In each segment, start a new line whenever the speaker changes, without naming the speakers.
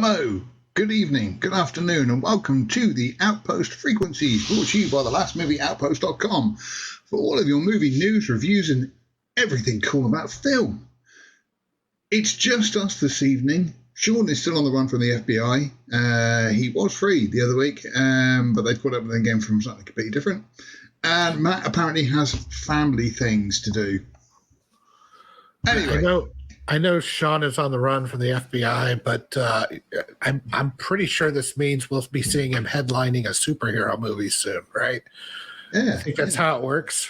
Hello, good evening, good afternoon, and welcome to the Outpost Frequencies, brought to you by the Last Movie Outpost.com for all of your movie news, reviews, and everything cool about film. It's just us this evening. Sean is still on the run from the FBI. He was free the other week, but they put up with him again from something completely different. And Matt apparently has family things to do. Anyway.
I know Sean is on the run from the FBI, but I'm pretty sure this means we'll be seeing him headlining a superhero movie soon, right?
Yeah,
I think that's how it works.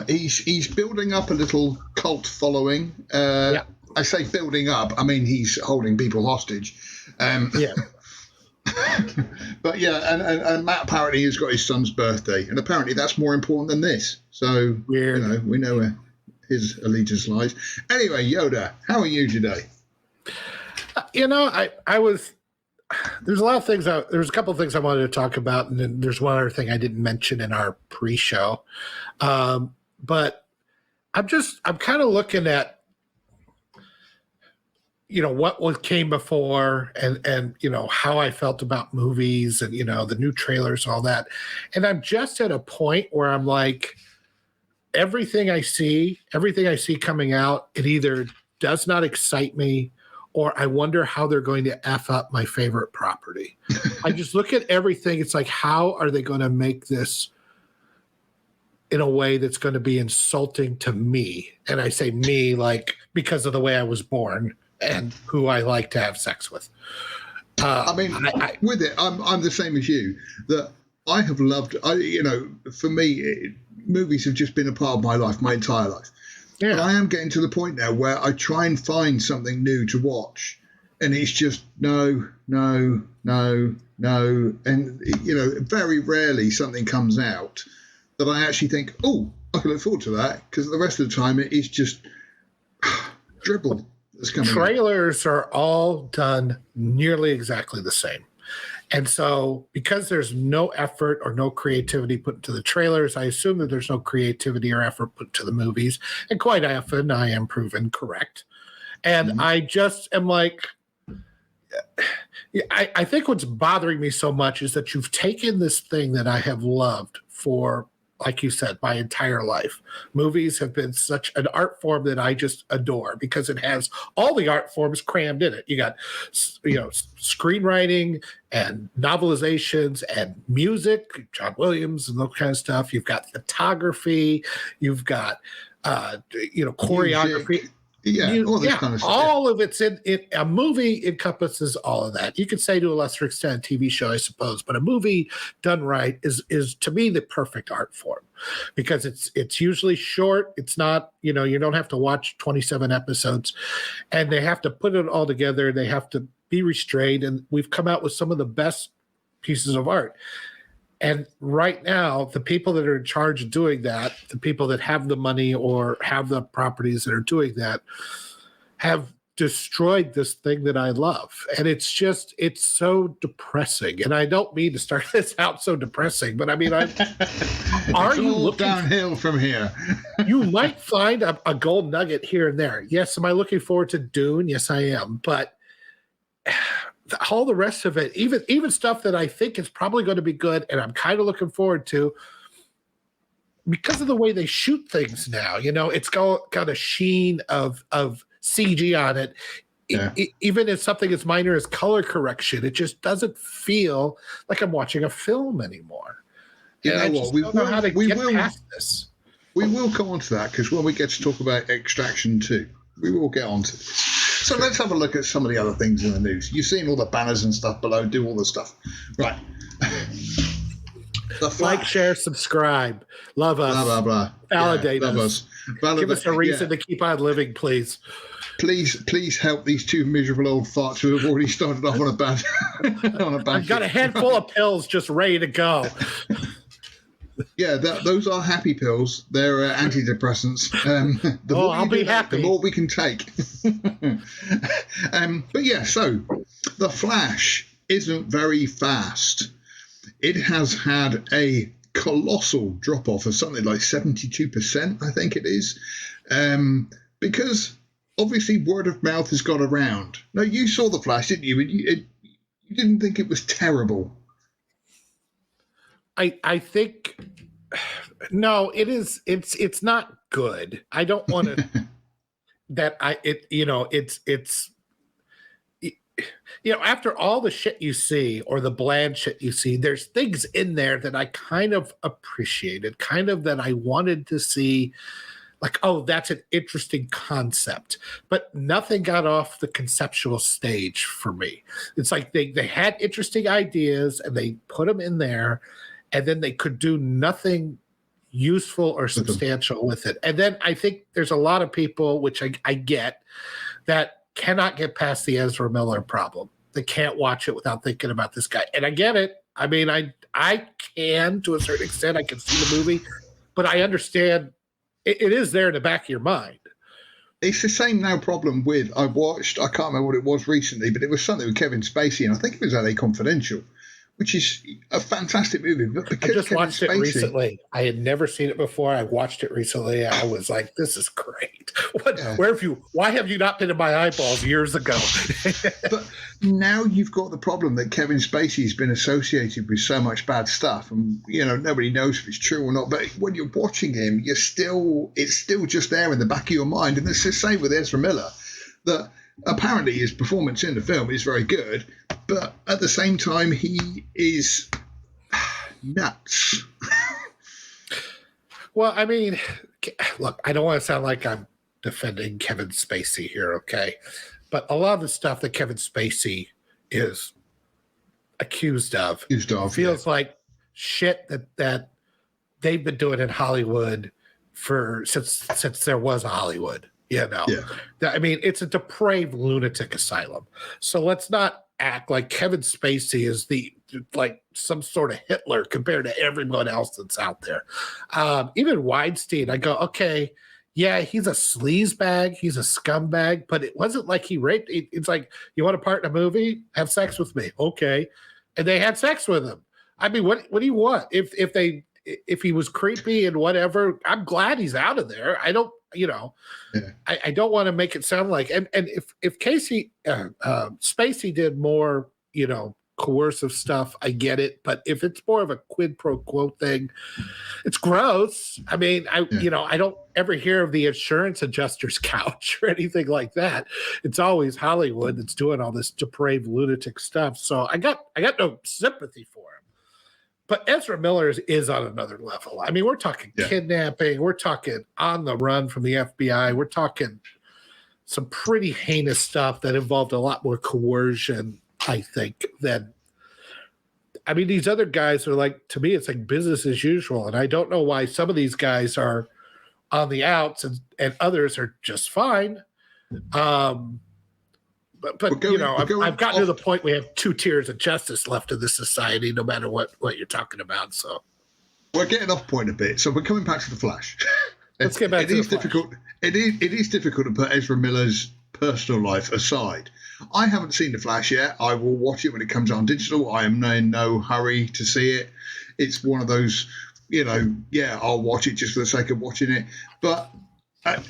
He's building up a little cult following. Yeah. I say building up. I mean, he's holding people hostage.
Yeah.
But yeah, and Matt apparently has got his son's birthday, and apparently that's more important than this. So
weird.
We know where his allegiance lies. Anyway, Yoda, how are you today?
I was. There's a lot of things. There's a couple of things I wanted to talk about, and then there's one other thing I didn't mention in our pre-show. But I'm kind of looking at, what came before and how I felt about movies and, the new trailers, all that. And I'm just at a point where I'm like, everything I see coming out, it either does not excite me or I wonder how they're going to F up my favorite property. I just look at everything. It's like, how are they going to make this in a way that's going to be insulting to me? And I say me, like, because of the way I was born and who I like to have sex with.
With it, I'm the same as you, that I have loved, for me, movies have just been a part of my life, my entire life. Yeah. But I am getting to the point now where I try and find something new to watch, and it's just no. And, very rarely something comes out that I actually think, oh, I can look forward to that, because the rest of the time it is just dribble that's coming
Trailers are all done nearly exactly the same. And so because there's no effort or no creativity put into the trailers, I assume that there's no creativity or effort put to the movies. And quite often I am proven correct. And I just am like, I think what's bothering me so much is that you've taken this thing that I have loved for, like you said, my entire life. Movies have been such an art form that I just adore because it has all the art forms crammed in it. You got, screenwriting and novelizations and music, John Williams and that kind of stuff. You've got photography. You've got, choreography.
Music. Yeah, all this kind of stuff.
All of it's in it. A movie encompasses all of that. You could say to a lesser extent a TV show, I suppose, but a movie done right is to me the perfect art form because it's usually short. It's not, you don't have to watch 27 episodes, and they have to put it all together. They have to be restrained, and we've come out with some of the best pieces of art. And right now, the people that are in charge of doing that, the people that have the money or have the properties that are doing that, have destroyed this thing that I love. And it's so depressing. And I don't mean to start this out so depressing, but I mean, are you looking
downhill from here?
You might find a gold nugget here and there. Yes, am I looking forward to Dune? Yes, I am. But all the rest of it, even stuff that I think is probably going to be good and I'm kind of looking forward to, because of the way they shoot things now, it's got a sheen of CG on it. Yeah. Even if something as minor as color correction, it just doesn't feel like I'm watching a film anymore.
You know what? We will
past this.
We will come on to that because when we get to talk about Extraction 2, we will get on to this. So let's have a look at some of the other things in the news. You've seen all the banners and stuff below, do all the stuff. Right.
Like, share, subscribe. Love us.
Blah, blah, blah.
Validate us. Give us a reason to keep on living, please.
Please help these two miserable old farts who have already started off on a bad
I've got a handful of pills just ready to go.
Yeah, those are happy pills. They're antidepressants.
I'll be happy.
The more we can take. But yeah, so The Flash isn't very fast. It has had a colossal drop-off of something like 72%, I think it is. Because obviously word of mouth has gone around. No, you saw the Flash, didn't you? And you didn't think it was terrible.
I think no, it is. It's not good. I don't want to. That I it you know it's after all the shit you see or the bland shit you see, there's things in there that I kind of appreciated, kind of that I wanted to see. Like, oh, that's an interesting concept, but nothing got off the conceptual stage for me. It's like they had interesting ideas and they put them in there, and then they could do nothing useful or substantial with it. And then I think there's a lot of people, which I get, that cannot get past the Ezra Miller problem. They can't watch it without thinking about this guy. And I get it. I mean, I can, to a certain extent, I can see the movie, but I understand it is there in the back of your mind.
It's the same now problem with, I can't remember what it was recently, but it was something with Kevin Spacey, and I think it was LA Confidential, which is a fantastic movie. But because
I just watched it recently. I had never seen it before. I watched it recently. I was like, this is great. Why have you not been in my eyeballs years ago?
But now you've got the problem that Kevin Spacey's been associated with so much bad stuff, and nobody knows if it's true or not. But when you're watching him, it's still just there in the back of your mind. And it's the same with Ezra Miller, that apparently his performance in the film is very good, but at the same time he is nuts.
Well, I mean, look, I don't want to sound like I'm defending Kevin Spacey here, okay? But a lot of the stuff that Kevin Spacey is accused of feels like shit that they've been doing in Hollywood since there was a Hollywood. Yeah. I mean, it's a depraved lunatic asylum. So let's not act like Kevin Spacey is like some sort of Hitler compared to everyone else that's out there. Even Weinstein, I go, okay, yeah, he's a sleazebag, he's a scumbag, but it wasn't like he raped. It's like, you want to part in a movie? Have sex with me, okay? And they had sex with him. I mean, what do you want? If he was creepy and whatever, I'm glad he's out of there. I don't. I don't want to make it sound like, and if Spacey did more, coercive stuff, I get it. But if it's more of a quid pro quo thing, it's gross. I mean, I don't ever hear of the insurance adjuster's couch or anything like that. It's always Hollywood that's doing all this depraved lunatic stuff. So I got no sympathy for him. But Ezra Miller is on another level. I mean, we're talking kidnapping. We're talking on the run from the FBI. We're talking some pretty heinous stuff that involved a lot more coercion, I think, these other guys are like, to me, it's like business as usual. And I don't know why some of these guys are on the outs and others are just fine. But I've gotten to the point we have two tiers of justice left in this society, no matter what you're talking about. So
we're getting off point a bit. So we're coming back to the Flash.
Let's get back to the Flash.
It is difficult to put Ezra Miller's personal life aside. I haven't seen the Flash yet. I will watch it when it comes on digital. I am in no hurry to see it. It's one of those, I'll watch it just for the sake of watching it. But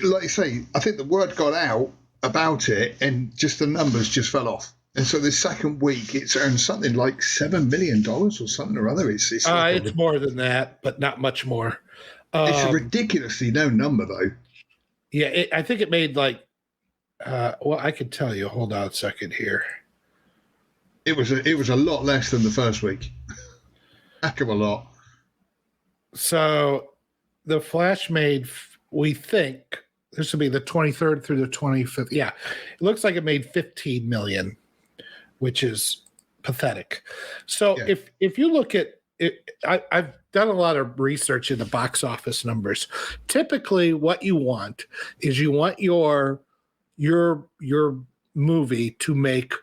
like I say, I think the word got out about it and just the numbers just fell off. And so the second week it's earned something like $7 million or something or other. It's
more than that, but not much more.
It's a ridiculously low number though.
Yeah, I think it made like I could tell you. Hold on a second here.
It was a lot less than the first week. Heck of a lot.
So the Flash made, we think, this will be the 23rd through the 25th. Yeah, it looks like it made 15 million, which is pathetic. So if you look at it, I've done a lot of research into box office numbers. Typically, what you want is your movie to make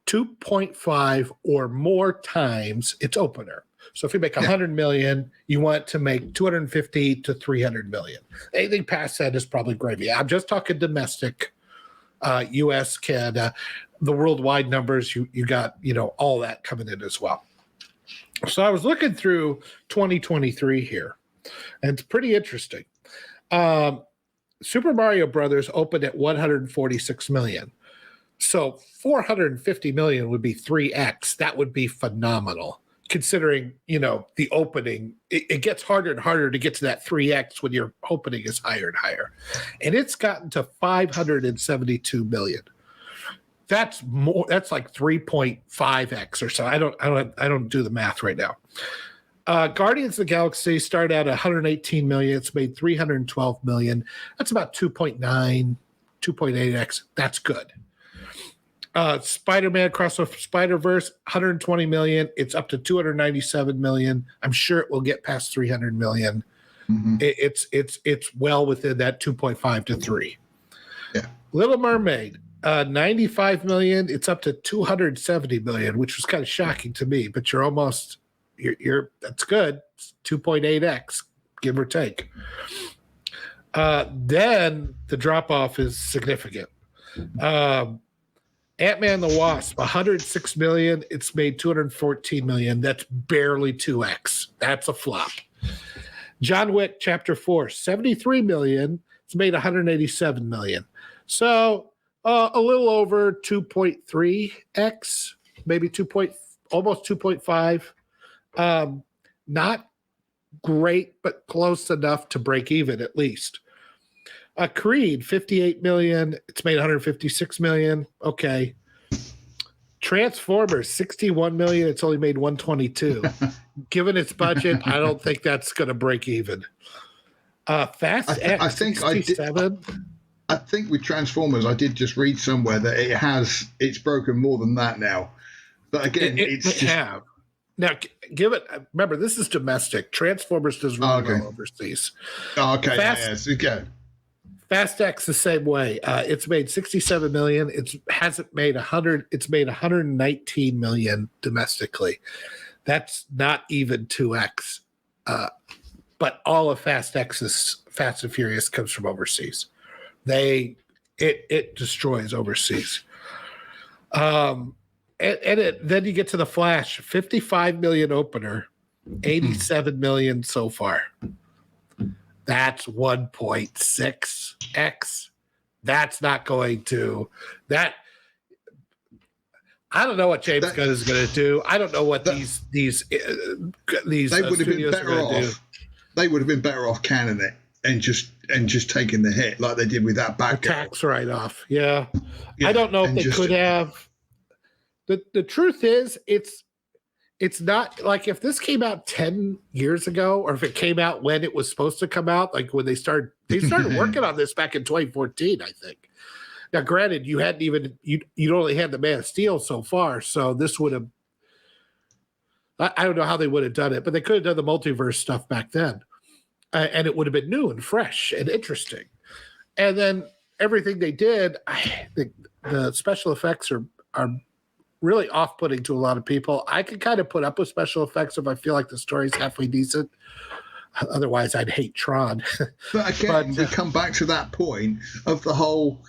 2.5 or more times its opener. So if you make 100 million, you want to make 250 to 300 million. Anything past that is probably gravy. I'm just talking domestic, U.S., Canada, the worldwide numbers. You got all that coming in as well. So I was looking through 2023 here, and it's pretty interesting. Super Mario Brothers opened at 146 million. So 450 million would be 3x. That would be phenomenal, considering, the opening. It gets harder and harder to get to that 3x when your opening is higher and higher. And it's gotten to 572 million. That's more. That's like 3.5x or so. I don't do the math right now. Guardians of the Galaxy started out at 118 million. It's made 312 million. That's about 2.8x. That's good. Spider-Man Across the Spider-Verse, 120 million. It's up to 297 million. I'm sure it will get past 300 million. Mm-hmm. It's well within that 2.5 to 3.
Yeah.
Little Mermaid, 95 million. It's up to 270 million, which was kind of shocking to me. But you're that's good. It's 2.8x, give or take. Then the drop off is significant. Ant-Man and the Wasp, 106 million. It's made 214 million. That's barely 2x. That's a flop. John Wick Chapter 4, 73 million. It's made 187 million. So a little over 2.3x, maybe almost 2.5. Not great, but close enough to break even at least. Creed, 58 million. It's made 156 million. Okay. Transformers, 61 million. It's only made 122. Given its budget, I don't think that's going to break even. Fast X,
I think
67.
I think with Transformers, I did just read somewhere that it's broken more than that now. But again,
Now, remember, this is domestic. Transformers does really well overseas.
Oh, okay. Yes. Okay.
Fast X the same way. It's made 67 million. It's made 119 million domestically. That's not even 2x. But all of Fast X's Fast and Furious comes from overseas. It destroys overseas. Then you get to the Flash, 55 million opener, 87 million so far. That's 1.6x. That's not going to that. I don't know what James Gunn is going to do. I don't know what these
they would have been better off. They would have been better off canning it and just taking the hit like they did with that Batgirl.
Tax write-off. Yeah. I don't know if they could have. The truth is, it's not like if this came out 10 years ago, or if it came out when it was supposed to come out, like when they started working on this back in 2014, I think. Now, granted, you'd only had the Man of Steel so far, so this would have. I don't know how they would have done it, but they could have done the multiverse stuff back then, and it would have been new and fresh and interesting. And then everything they did, I think the special effects are really off-putting to a lot of people. I can kind of put up with special effects if I feel like the story's halfway decent. Otherwise, I'd hate Tron.
But again, we come back to that point of the whole,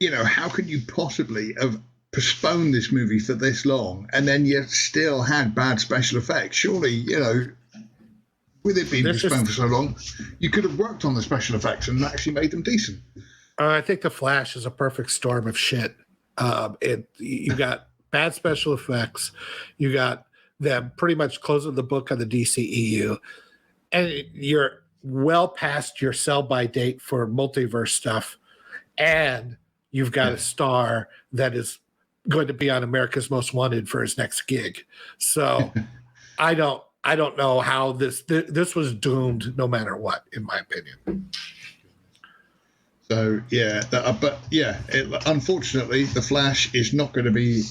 how can you possibly have postponed this movie for this long and then you still had bad special effects? Surely, with it being postponed for so long, you could have worked on the special effects and actually made them decent.
I think The Flash is a perfect storm of shit. You got bad special effects. You got them pretty much closing the book on the DCEU. And you're well past your sell-by date for multiverse stuff. And you've got a star that is going to be on America's Most Wanted for his next gig. So I don't know how this was doomed no matter what, in my opinion.
So unfortunately, The Flash is not going to be,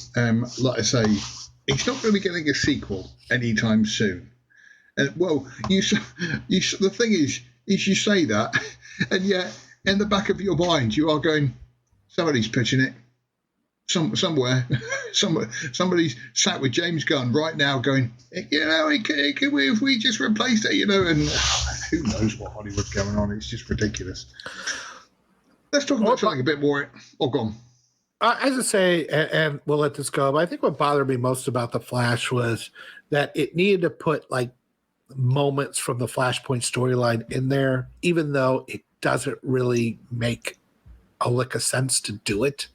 like I say, it's not going to be getting a sequel anytime soon. And the thing is you say that, and yet in the back of your mind you are going, somebody's pitching it, somewhere, somebody's sat with James Gunn right now going, if we just replaced it, and who knows what Hollywood's going on? It's just ridiculous. Let's talk about something a bit more. Oh, go on.
As I say, and we'll let this go, but I think what bothered me most about The Flash was that it needed to put like moments from the Flashpoint storyline in there, even though it doesn't really make a lick of sense to do it.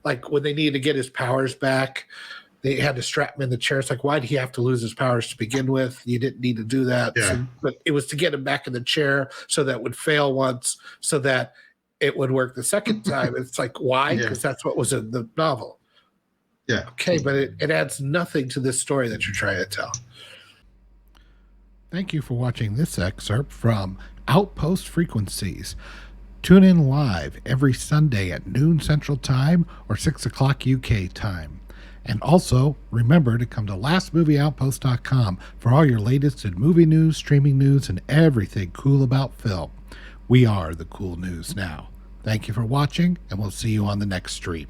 Like when they needed to get his powers back, they had to strap him in the chair. It's like, why did he have to lose his powers to begin with? You didn't need to do that.
Yeah.
So, but it was to get him back in the chair so that it would fail once, so that it would work the second time. It's like, why? Because that's what was in the novel.
Yeah.
Okay, but it adds nothing to this story that you're trying to tell. Thank you for watching this excerpt from Outpost Frequencies. Tune in live every Sunday at noon Central Time or 6 o'clock UK time. And also, remember to come to lastmovieoutpost.com for all your latest in movie news, streaming news, and everything cool about film. We are the cool news now. Thank you for watching, and we'll see you on the next stream.